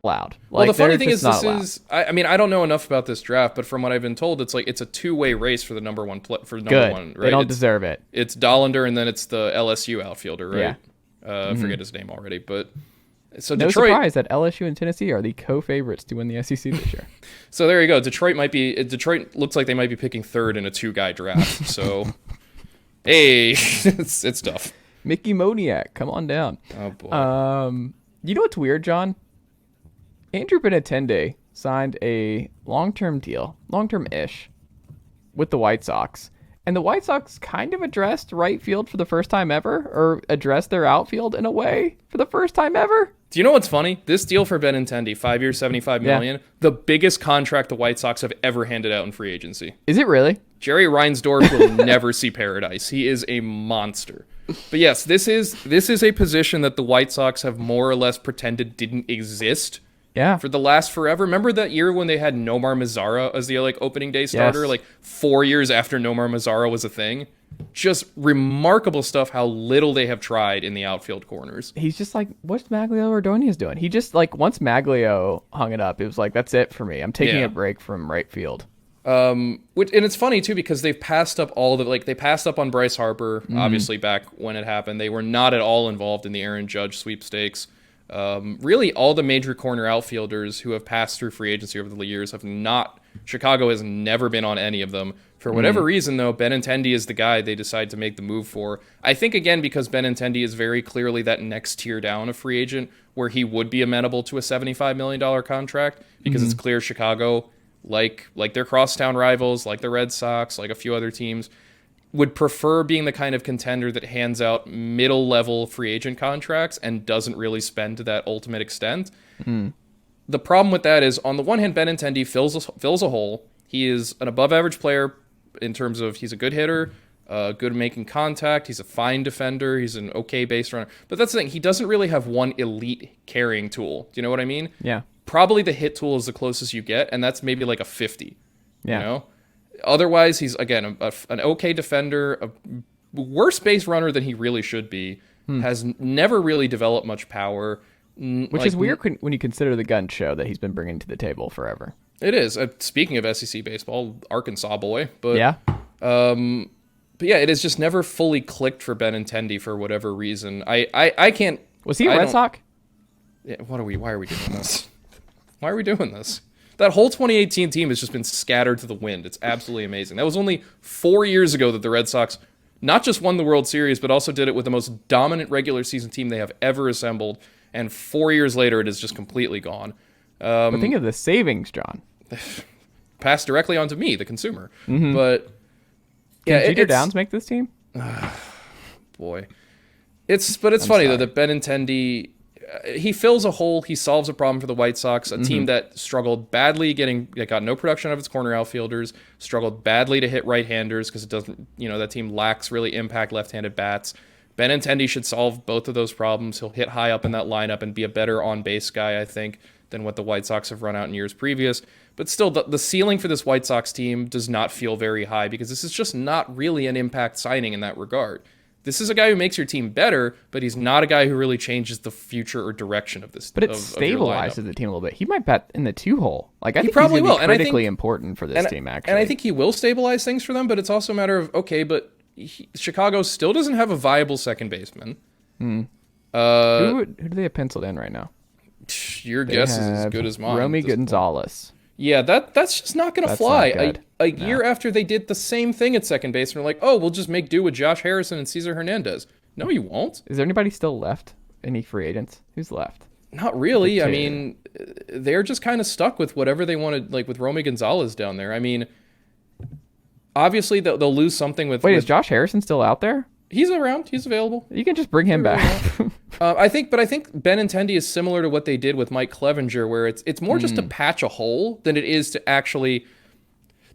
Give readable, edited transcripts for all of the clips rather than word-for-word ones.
Loud. Well, the funny thing is, I mean, I don't know enough about this draft, but from what I've been told, it's a two-way race for the number one. Good. Right? They don't deserve it. It's Dollander, and then it's the LSU outfielder, right? Yeah. I forget his name already, but so no Detroit. Surprise that LSU and Tennessee are the co-favorites to win the SEC this year. So there you go. Detroit looks like they might be picking third in a two-guy draft. So, hey, it's tough. Mickey Moniak, come on down. Oh boy. You know what's weird, John? Andrew Benintendi signed a long-term-ish, with the White Sox. And the White Sox kind of addressed right field for the first time ever, or addressed their outfield in a way for the first time ever. Do you know what's funny? This deal for Benintendi, 5 years, $75 million, the biggest contract the White Sox have ever handed out in free agency. Is it really? Jerry Reinsdorf will never see paradise. He is a monster. But yes, this is a position that the White Sox have more or less pretended didn't exist. Yeah. For the last forever. Remember that year when they had Nomar Mazara as the opening day starter? Yes. 4 years after Nomar Mazara was a thing. Just remarkable stuff how little they have tried in the outfield corners. He's just like, what's Maglio Ordonez doing? He just once Maglio hung it up, it was like, that's it for me. I'm taking a break from right field. And it's funny too because they've passed up they passed up on Bryce Harper, obviously back when it happened. They were not at all involved in the Aaron Judge sweepstakes. Really, all the major corner outfielders who have passed through free agency over the years have not. Chicago has never been on any of them. For whatever reason, though, Benintendi is the guy they decide to make the move for. I think, again, because Benintendi is very clearly that next tier down of free agent where he would be amenable to a $75 million contract because it's clear Chicago, like their crosstown rivals, like the Red Sox, like a few other teams, would prefer being the kind of contender that hands out middle-level free agent contracts and doesn't really spend to that ultimate extent. The problem with that is, on the one hand, Benintendi fills a hole. He is an above-average player in terms of he's a good hitter, good making contact, he's a fine defender, he's an okay base runner. But that's the thing, he doesn't really have one elite carrying tool. Do you know what I mean? Yeah. Probably the hit tool is the closest you get, and that's maybe like a 50. Yeah. You know? Otherwise, he's, again, an okay defender, a worse base runner than he really should be, has never really developed much power. Which is weird when you consider the gun show that he's been bringing to the table forever. It is. Speaking of SEC baseball, Arkansas boy. But, yeah. But yeah, it has just never fully clicked for Benintendi for whatever reason. I can't... Was he a Red Sox? Yeah, why are we doing this? Why are we doing this? That whole 2018 team has just been scattered to the wind. It's absolutely amazing. That was only 4 years ago that the Red Sox not just won the World Series, but also did it with the most dominant regular season team they have ever assembled. And 4 years later, it is just completely gone. But think of the savings, John. Passed directly onto me, the consumer. But yeah, Jeter Downs make this team? Boy. It's funny, though, that Benintendi... he fills a hole. He solves a problem for the White Sox, a team that struggled badly that got no production out of its corner outfielders, struggled badly to hit right-handers because it doesn't, that team lacks really impact left-handed bats. Benintendi should solve both of those problems. He'll hit high up in that lineup and be a better on-base guy, I think, than what the White Sox have run out in years previous. But still, the ceiling for this White Sox team does not feel very high because this is just not really an impact signing in that regard. This is a guy who makes your team better, but he's not a guy who really changes the future or direction of this. But it stabilizes the team a little bit. He might bat in the 2-hole. I think probably he's will. Critically important for this team, actually. And I think he will stabilize things for them. But it's also a matter of Chicago still doesn't have a viable second baseman. Who do they have penciled in right now? Your guess is as good as mine. Romy Gonzalez. Yeah, that's just not going to fly. A No. year after they did the same thing at second base, and they're like, oh, we'll just make do with Josh Harrison and Cesar Hernandez. No, you won't. Is there anybody still left? Any free agents? Who's left? Not really. I mean, they're just kind of stuck with whatever they wanted, like with Romy Gonzalez down there. I mean, obviously they'll lose something with... Wait, is Josh Harrison still out there? He's around. He's available. You can just bring him back. I think Benintendi is similar to what they did with Mike Clevenger, where it's more just to patch a hole than it is to actually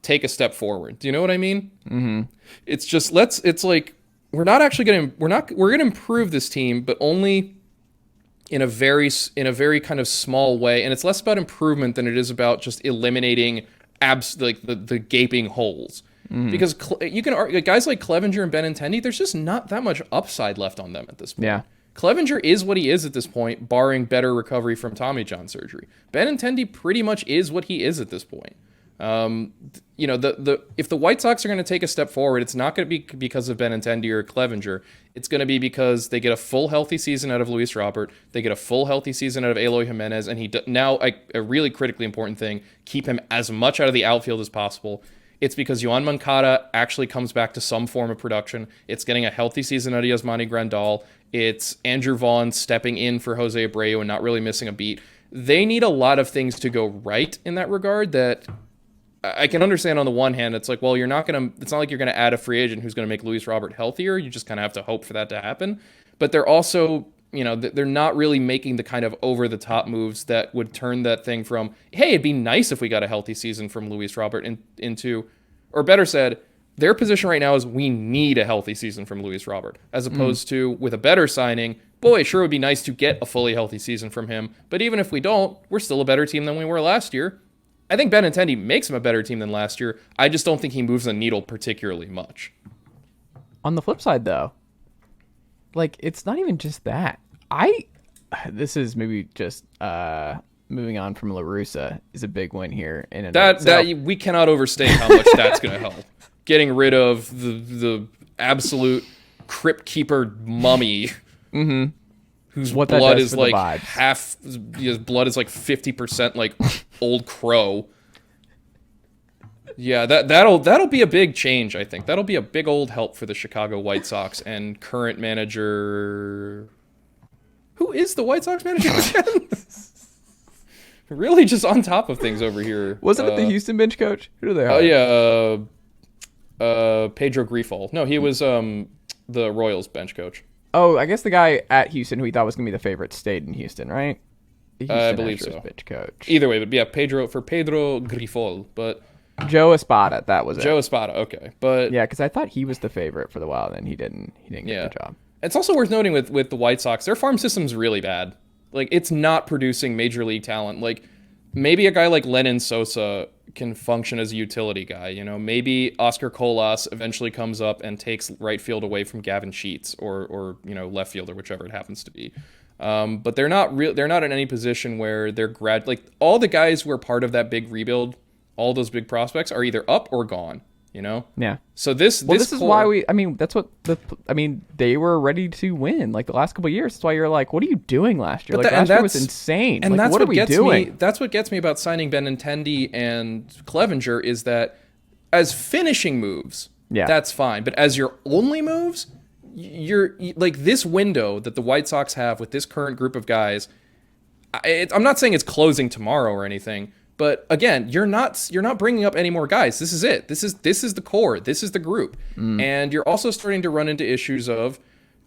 take a step forward. Do you know what I mean? Mm-hmm. It's just we're gonna improve this team, but only in a very kind of small way, and it's less about improvement than it is about just eliminating the gaping holes. Because you can argue, guys like Clevenger and Benintendi, there's just not that much upside left on them at this point. Yeah. Clevenger is what he is at this point, barring better recovery from Tommy John surgery. Benintendi pretty much is what he is at this point. You know, if the White Sox are going to take a step forward, it's not going to be because of Benintendi or Clevenger. It's going to be because they get a full healthy season out of Luis Robert. They get a full healthy season out of Eloy Jimenez, and a really critically important thing, keep him as much out of the outfield as possible. It's because Yoan Moncada actually comes back to some form of production. It's getting a healthy season out of Yasmani Grandal. It's Andrew Vaughn stepping in for Jose Abreu and not really missing a beat. They need a lot of things to go right in that regard that I can understand. On the one hand, it's like, well, it's not like you're going to add a free agent who's going to make Luis Robert healthier. You just kind of have to hope for that to happen. But they're also, you know, they're not really making the kind of over-the-top moves that would turn that thing from, hey, it'd be nice if we got a healthy season from Luis Robert into, or better said, their position right now is we need a healthy season from Luis Robert, as opposed to with a better signing, boy, it sure would be nice to get a fully healthy season from him. But even if we don't, we're still a better team than we were last year. I think Benintendi makes him a better team than last year. I just don't think he moves the needle particularly much. On the flip side, though, like, it's not even just that. This is maybe just moving on from La Russa is a big win here. That we cannot overstate how much that's going to help. Getting rid of the absolute crypt keeper mummy, whose blood is like his blood is like 50% like Old Crow. Yeah, that'll be a big change. I think that'll be a big old help for the Chicago White Sox and current manager. Who is the White Sox manager again? Really, just on top of things over here. Wasn't it the Houston bench coach? Who do they hire? Oh yeah, Pedro Grifol. No, he was the Royals bench coach. Oh, I guess the guy at Houston who he thought was gonna be the favorite stayed in Houston, right? I believe so. Bench coach. Either way, but yeah, Pedro Grifol, but Joe Espada, that was it. Joe Espada, okay, but yeah, because I thought he was the favorite for the while, then he didn't get the job. It's also worth noting with the White Sox, their farm system's really bad. Like, it's not producing major league talent. Like, maybe a guy like Lennon Sosa can function as a utility guy. You know, maybe Oscar Colas eventually comes up and takes right field away from Gavin Sheets or you know, left field or whichever it happens to be. But they're not in any position where they're like all the guys who are part of that big rebuild, all those big prospects are either up or gone. You know? Yeah. So this is why they were ready to win like the last couple of years. That's why you're like, what are you doing last year? Last year was insane. And like, that's what are we doing? That's what gets me about signing Benintendi and Clevenger is that as finishing moves, that's fine. But as your only moves, you're like this window that the White Sox have with this current group of guys. I'm not saying it's closing tomorrow or anything. But again, you're not bringing up any more guys. This is it. This is the core. This is the group. And you're also starting to run into issues of,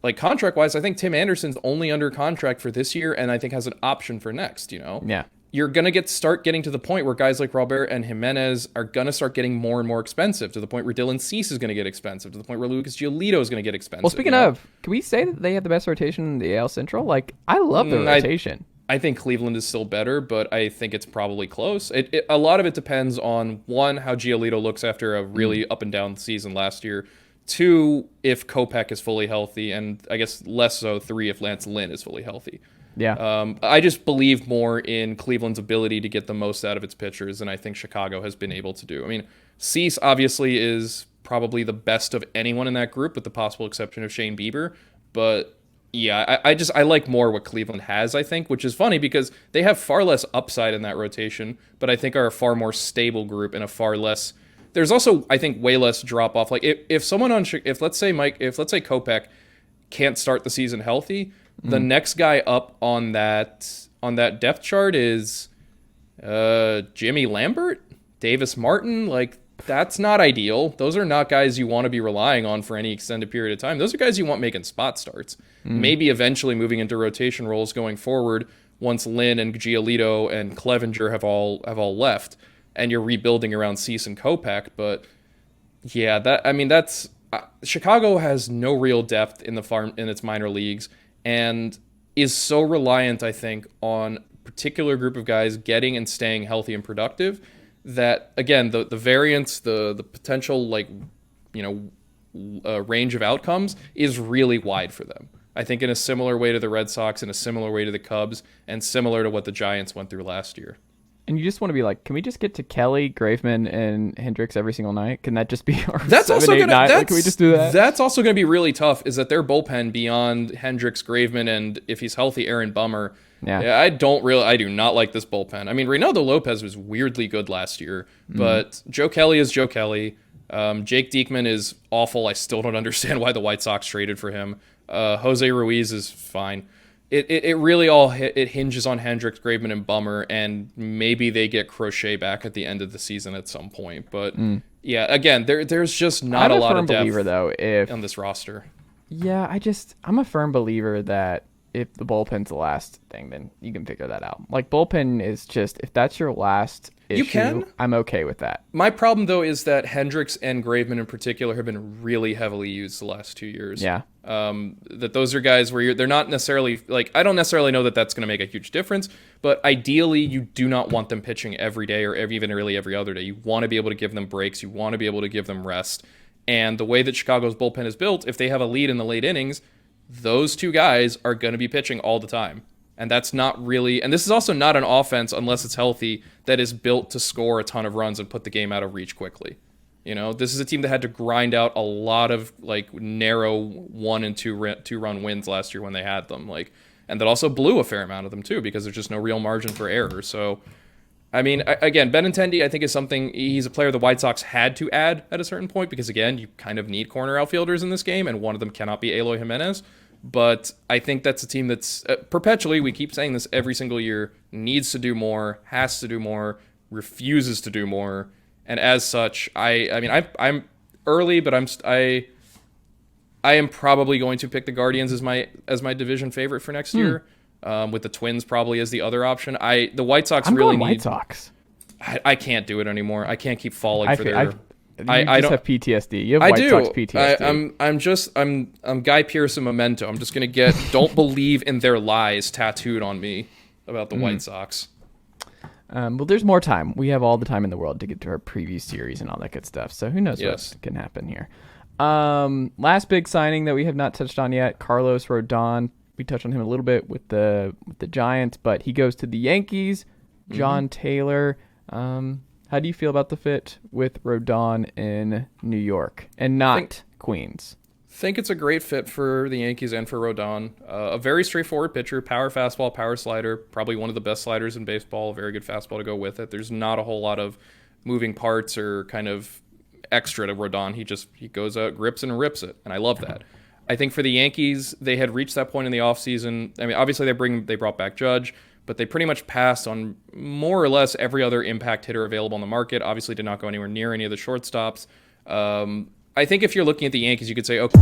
like, contract-wise, I think Tim Anderson's only under contract for this year and I think has an option for next, you know? Yeah. You're going to start getting to the point where guys like Robert and Jimenez are going to start getting more and more expensive, to the point where Dylan Cease is going to get expensive, to the point where Lucas Giolito is going to get expensive. Well, speaking of, can we say that they have the best rotation in the AL Central? Like, I love the rotation. I think Cleveland is still better, but I think it's probably close. A lot of it depends on, one, how Giolito looks after a really up and down season last year. Two, if Kopech is fully healthy, and I guess less so, three, if Lance Lynn is fully healthy. Yeah. I just believe more in Cleveland's ability to get the most out of its pitchers than I think Chicago has been able to do. I mean, Cease obviously is probably the best of anyone in that group, with the possible exception of Shane Bieber, but yeah, I like more what Cleveland has, I think, which is funny because they have far less upside in that rotation, but I think are a far more stable group and a far less. There's also, I think, way less drop off. Like if let's say Kopech can't start the season healthy, the next guy up on that depth chart is Jimmy Lambert, Davis Martin, like. That's not ideal. Those are not guys you want to be relying on for any extended period of time. Those are guys you want making spot starts. Maybe eventually moving into rotation roles going forward once Lynn and Giolito and Clevenger have all left and you're rebuilding around Cease and Kopech. But yeah, that's Chicago has no real depth in its minor leagues and is so reliant, I think, on a particular group of guys getting and staying healthy and productive that, again, the variance, the potential, like, range of outcomes is really wide for them. I think in a similar way to the Red Sox, in a similar way to the Cubs, and similar to what the Giants went through last year. And you just want to be like, can we just get to Kelly, Graveman, and Hendricks every single night? Can that just be our that's 7, also 8, gonna 9? that's, Like, can we just do that? That's also going to be really tough. Is that their bullpen beyond Hendricks, Graveman, and if he's healthy, Aaron Bummer. Yeah. I do not like this bullpen. I mean, Reynaldo Lopez was weirdly good last year, but Joe Kelly is Joe Kelly. Jake Diekman is awful. I still don't understand why the White Sox traded for him. Jose Ruiz is fine. It really all it hinges on Hendricks, Graveman, and Bummer, and maybe they get Crochet back at the end of the season at some point. But yeah, again, there's just not a lot of depth believer, though, on this roster. Yeah, I'm a firm believer that if the bullpen's the last thing, then you can figure that out. Like, bullpen is just, if that's your last issue, you can. I'm okay with that. My problem, though, is that Hendricks and Graveman in particular have been really heavily used the last 2 years. Yeah. That those are guys where they're not necessarily, like, I don't necessarily know that that's going to make a huge difference, but ideally you do not want them pitching every day or even really every other day. You want to be able to give them breaks. You want to be able to give them rest. And the way that Chicago's bullpen is built, if they have a lead in the late innings, those two guys are going to be pitching all the time. And that's not really, and this is also not an offense, unless it's healthy, that is built to score a ton of runs and put the game out of reach quickly. This is a team that had to grind out a lot of, like, narrow 1 and 2 run wins last year when they had them. Like, and that also blew a fair amount of them too, because there's just no real margin for error. So, I mean, again, Benintendi, I think, is something, he's a player the White Sox had to add at a certain point, because, again, you kind of need corner outfielders in this game, and one of them cannot be Eloy Jimenez. But I think that's a team that's perpetually, we keep saying this every single year, needs to do more, has to do more, refuses to do more. And as such, I'm early, but I am probably going to pick the Guardians as my division favorite for next year, with the Twins probably as the other option. The White Sox I'm really going need White Sox. I can't do it anymore. I can't keep falling for their. I don't have PTSD. You have White Sox PTSD. I'm Guy Pearce and Memento. I'm just gonna get "Don't believe in their lies" tattooed on me about the White Sox. Well, there's more time. We have all the time in the world to get to our preview series and all that good stuff. So who knows what can happen here. Last big signing that we have not touched on yet, Carlos Rodon. We touched on him a little bit with the Giants, but he goes to the Yankees. Jon Tayler. How do you feel about the fit with Rodon in New York and not Queens? Think it's a great fit for the Yankees and for Rodon. A very straightforward pitcher, power fastball, power slider, probably one of the best sliders in baseball, a very good fastball to go with it. There's not a whole lot of moving parts or kind of extra to Rodon. He goes out, grips and rips it, and I love that. I think for the Yankees, they had reached that point in the offseason. I mean, obviously they brought back Judge, but they pretty much passed on more or less every other impact hitter available on the market. Obviously did not go anywhere near any of the shortstops. I think if you're looking at the Yankees, you could say, okay,